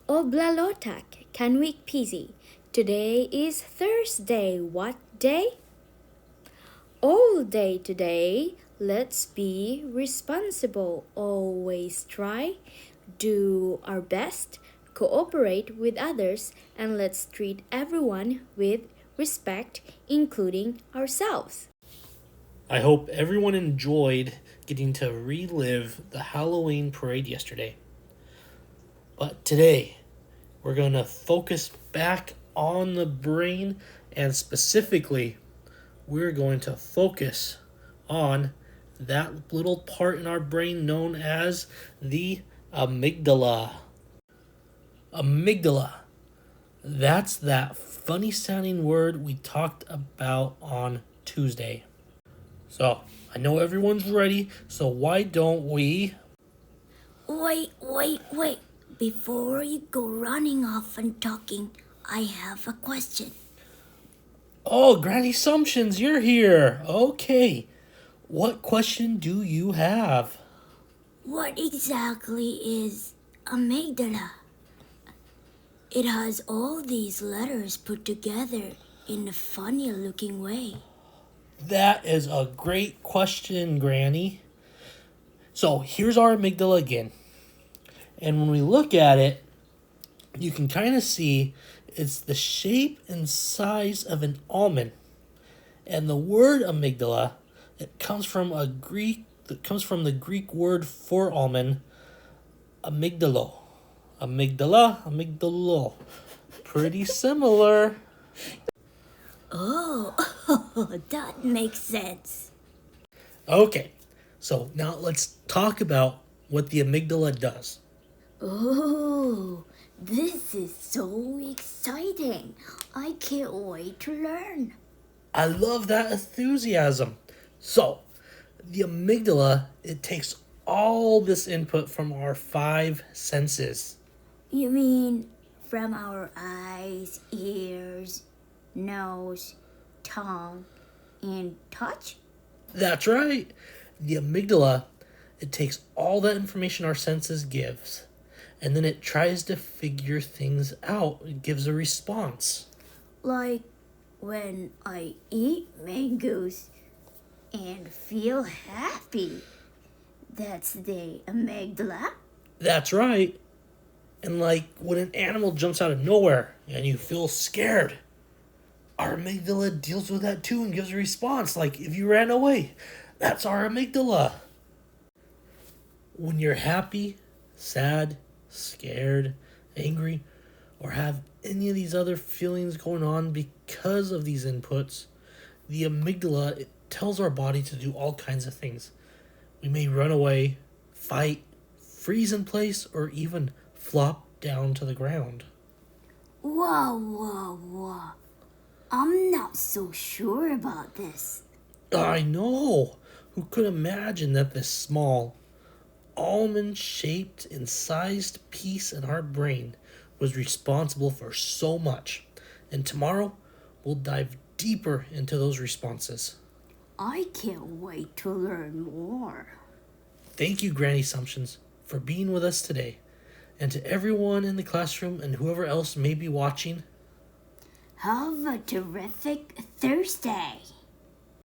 Oblalotak, Kanwik Pisi. Today is Thursday. What day? All day today. Let's be responsible. Always try. Do our best. Cooperate with others. And let's treat everyone with respect, including ourselves. I hope everyone enjoyed getting to relive the Halloween parade yesterday. But today, we're going to focus back on the brain, and specifically, we're going to focus on that little part in our brain known as the amygdala. Amygdala. That's that funny sounding word we talked about on Tuesday. So, I know everyone's ready, so why don't we... Wait. Before you go running off and talking, I have a question. Oh, Granny Sumptions, you're here. Okay. What question do you have? What exactly is amygdala? It has all these letters put together in a funny looking way. That is a great question, Granny. So, here's our amygdala again. And when we look at it, you can kind of see it's the shape and size of an almond. And the word amygdala, it comes from the Greek word for almond, amygdalo. Amygdalo. Pretty similar. Oh, that makes sense. Okay, so now let's talk about what the amygdala does. Oh, this is so exciting. I can't wait to learn. I love that enthusiasm. So, the amygdala, it takes all this input from our 5 senses. You mean from our eyes, ears, nose, tongue, and touch? That's right. The amygdala, it takes all that information our senses gives, and then it tries to figure things out. It gives a response. Like when I eat mangoes and feel happy. That's the amygdala. That's right. And like when an animal jumps out of nowhere and you feel scared, our amygdala deals with that too and gives a response. Like if you ran away, that's our amygdala. When you're happy, sad, scared, angry, or have any of these other feelings going on because of these inputs, the amygdala, it tells our body to do all kinds of things. We may run away, fight, freeze in place, or even flop down to the ground. Whoa. I'm not so sure about this. I know! Who could imagine that this small, almond-shaped and sized piece in our brain was responsible for so much? And tomorrow, we'll dive deeper into those responses. I can't wait to learn more. Thank you, Granny Sumptions, for being with us today. And to everyone in the classroom and whoever else may be watching, Have a terrific Thursday.